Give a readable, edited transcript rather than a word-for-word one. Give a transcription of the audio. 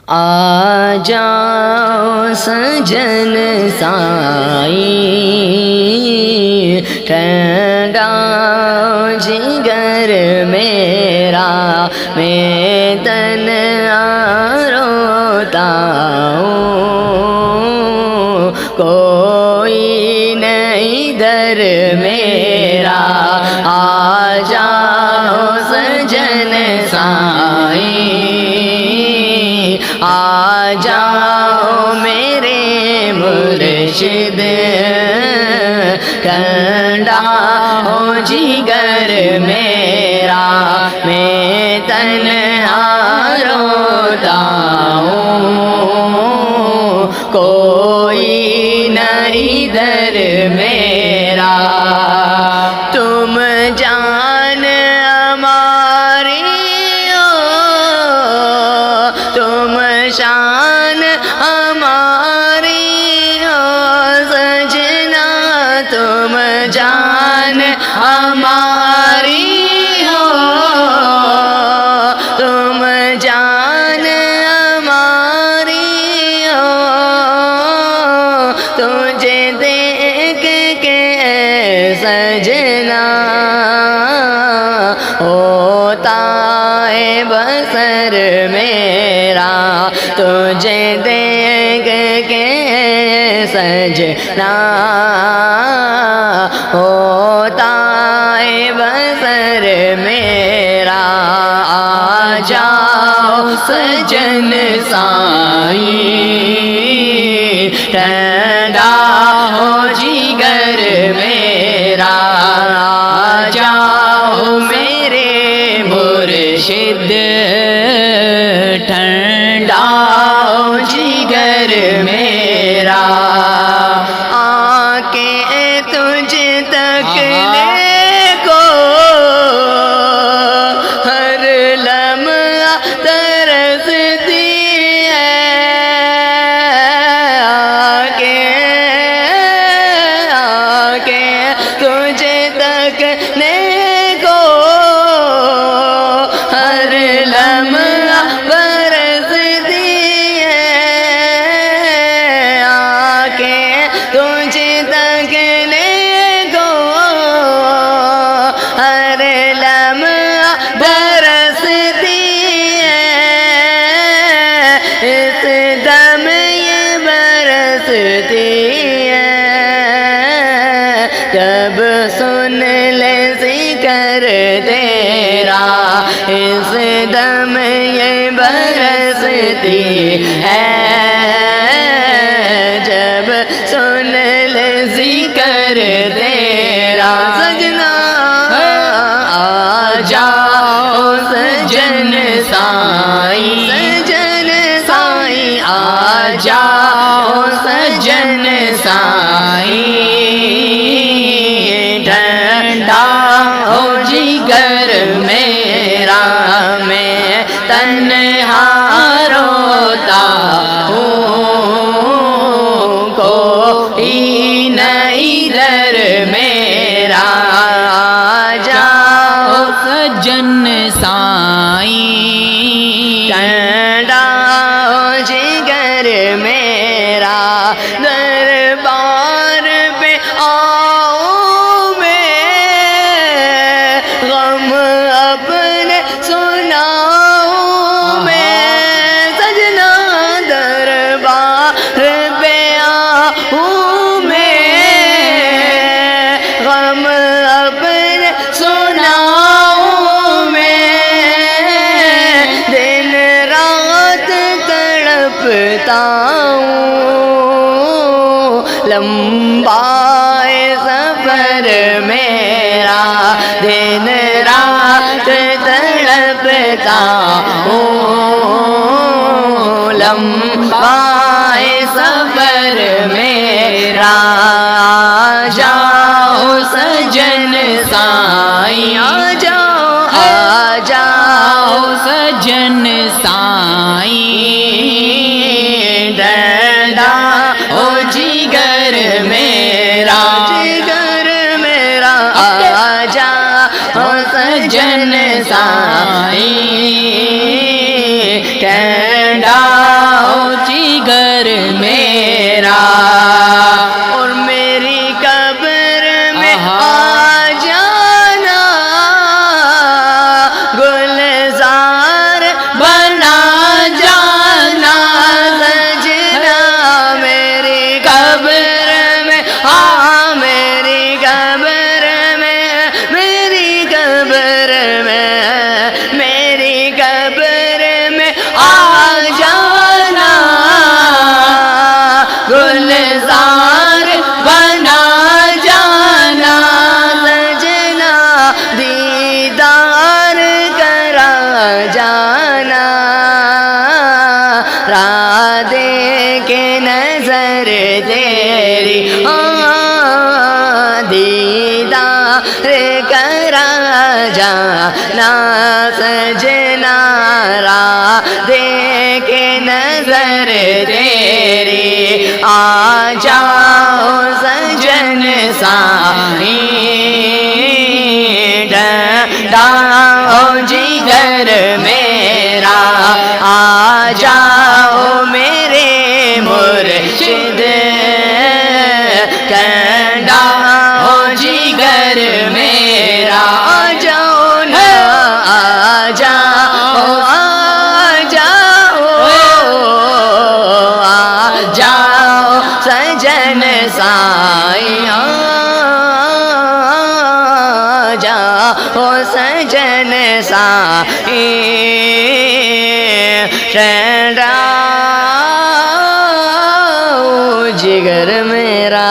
آ جاؤ سجن سائی، ٹھنڈا جگر میرا، میں تنہا روتا ہوں، کوئی نہیں در میرا، آ جاؤ سجن سائی، آ جاؤ میرے مرشد، ٹھنڈا ہو جگر میرا، میں تنہا روتا ہوں، کوئی نہیں در میرا، تم جان ہماری ہو، تم شان ہماری ہو سجنا، تم جان ہماری ہو، تم جان ہماری ہو، تجھے دیکھ کے سجنا ہوتا ہے بسر میرا، تجھے دیکھ کے سجنا ہوتا ہے بسر میرا، آ جاؤ سجن سائی، ٹھنڈا ہو جگر میرا، آ جاؤ میرے مرشد، ٹھنڈا ہو جگر میرا، آ کے تجھ تک لے کو ہر لمحہ ترستی ہے، آ کے تجھ تک لے کو ہر لمحہ برستی ہے، آ کے تجھ تک لے کو ہر لمحہ برستی ہے، اس دم یہ برستی ہے، جب سن لے ذکر تیرا، اس دم یہ برستی ہے، جب سن لے ذکر تیرا، سجنا آ جاؤ سجن سائی، سجن سائی آ جاؤ سجن سائی، ٹھنڈا ہو جگر میرا، میں تنہا روتا ہوں، کوئی نہیں در میرا، آ جاؤ سجن سائی، ٹھنڈا ہو جگر میرا، دربار پہ آؤں میں، غم اپنے سناؤں میں، سجنا دربار پہ آؤں میں، غم اپنے سناؤں میں، دن رات تڑپتا ہوں، لمبا ہے سفر میرا، دن رات تڑپتا ہوں، لمبا ہے سفر میرا، آ جاؤ سجن سائی، آ جاؤ سجن سائی، ٹھنڈا ہو جگر میرا، جگر میرا، آ جاؤ سجن سائی، ٹھنڈا تیری دیدار کرا جانا سجنا را دیکھ نظر تیری آ جاؤ سجن سائیں ڈاؤ جگر میرا آ جاؤ میرے مرشد ڈاؤ جگر میرا آ جاؤ نا آ جاؤ آ جاؤ آ جاؤ سجن سائیں آ جاؤ سجن سائیں ڈاؤ جگر میرا